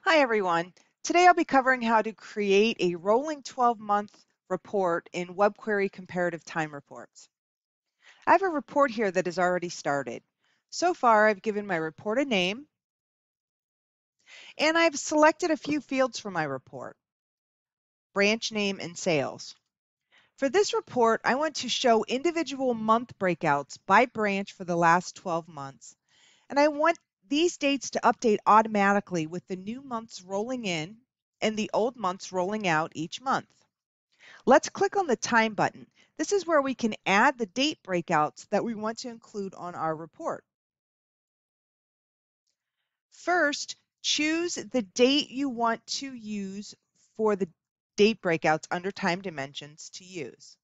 Hi everyone. Today I'll be covering how to create a rolling 12-month report in WebQuery comparative time reports. I have a report here that has already started. So far I've given my report a name and I've selected a few fields for my report, branch name and sales. For this report, I want to show individual month breakouts by branch for the last 12 months, and I want these dates to update automatically with the new months rolling in and the old months rolling out each month. Let's click on the time button. This is where we can add the date breakouts that we want to include on our report. First, choose the date you want to use for the date breakouts under time dimensions to use.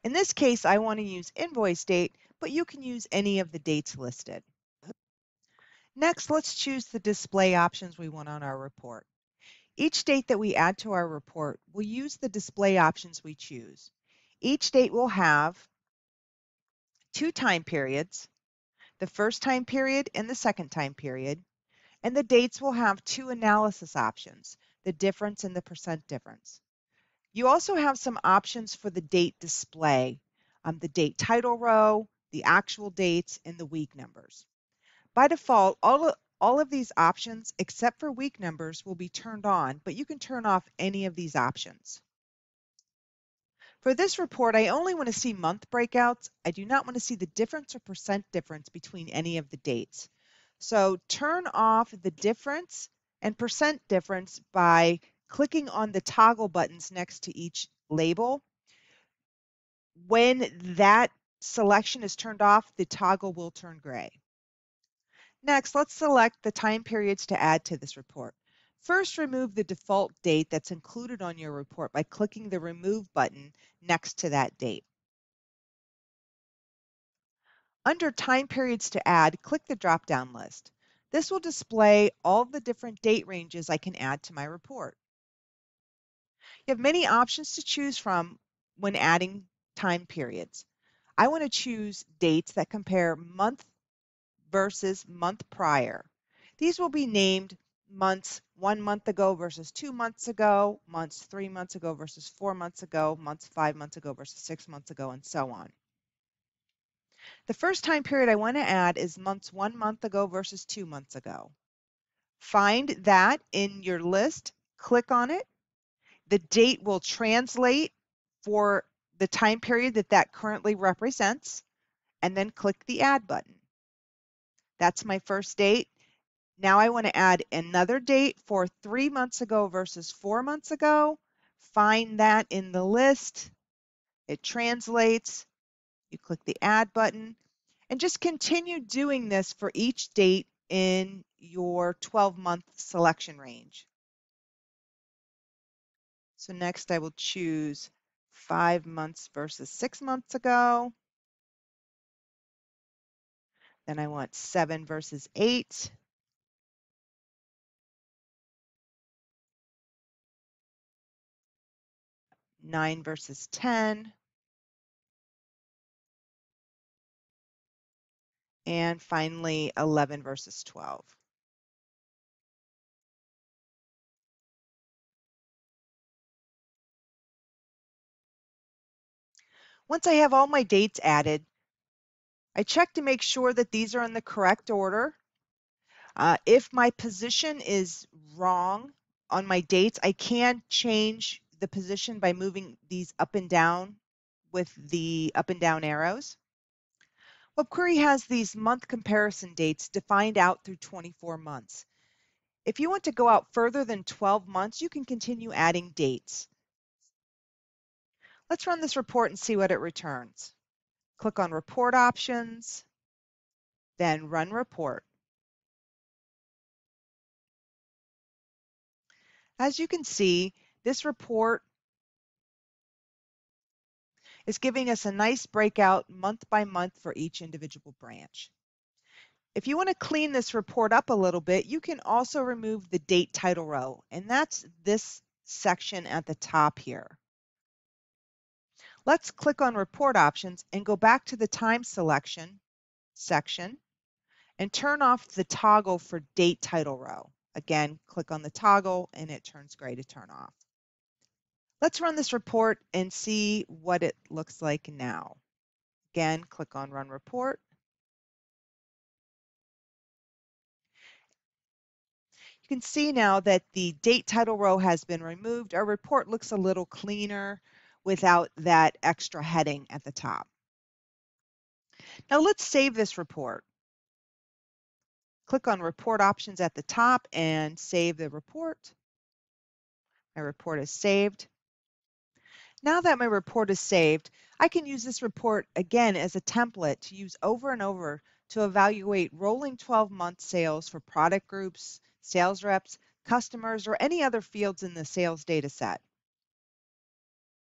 In this case, I want to use invoice date, but you can use any of the dates listed. Next, let's choose the display options we want on our report. Each date that we add to our report will use the display options we choose. Each date will have two time periods, the first time period and the second time period, and the dates will have two analysis options, the difference and the percent difference. You also have some options for the date display, the date title row, the actual dates, and the week numbers. By default, all of these options, except for week numbers, will be turned on, but you can turn off any of these options. For this report, I only want to see month breakouts. I do not want to see the difference or percent difference between any of the dates. So turn off the difference and percent difference by clicking on the toggle buttons next to each label. When that selection is turned off, the toggle will turn gray. Next, let's select the time periods to add to this report. First, remove the default date that's included on your report by clicking the Remove button next to that date. Under Time Periods to Add, click the drop-down list. This will display all the different date ranges I can add to my report. You have many options to choose from when adding time periods. I want to choose dates that compare month versus month prior. These will be named months 1 month ago versus 2 months ago, months 3 months ago versus 4 months ago, months 5 months ago versus 6 months ago, and so on. The first time period I want to add is months 1 month ago versus 2 months ago. Find that in your list, click on it. The date will translate for the time period that currently represents, and then click the Add button. That's my first date. Now I want to add another date for 3 months ago versus 4 months ago. Find that in the list. It translates. You click the Add button and just continue doing this for each date in your 12-month selection range. So next I will choose 5 months versus 6 months ago. Then I want 7 versus 8. 9 versus 10. And finally, 11 versus 12. Once I have all my dates added, I check to make sure that these are in the correct order. If my position is wrong on my dates, I can change the position by moving these up and down with the up and down arrows. WebQuery has these month comparison dates defined out through 24 months. If you want to go out further than 12 months, you can continue adding dates. Let's run this report and see what it returns. Click on Report Options, then Run Report. As you can see, this report is giving us a nice breakout month by month for each individual branch. If you want to clean this report up a little bit, you can also remove the date title row, and that's this section at the top here. Let's click on Report Options and go back to the Time Selection section and turn off the toggle for Date Title Row. Again, click on the toggle and it turns gray to turn off. Let's run this report and see what it looks like now. Again, click on Run Report. You can see now that the date title row has been removed. Our report looks a little cleaner without that extra heading at the top. Now let's save this report. Click on Report Options at the top and save the report. My report is saved. Now that my report is saved, I can use this report again as a template to use over and over to evaluate rolling 12-month sales for product groups, sales reps, customers, or any other fields in the sales data set.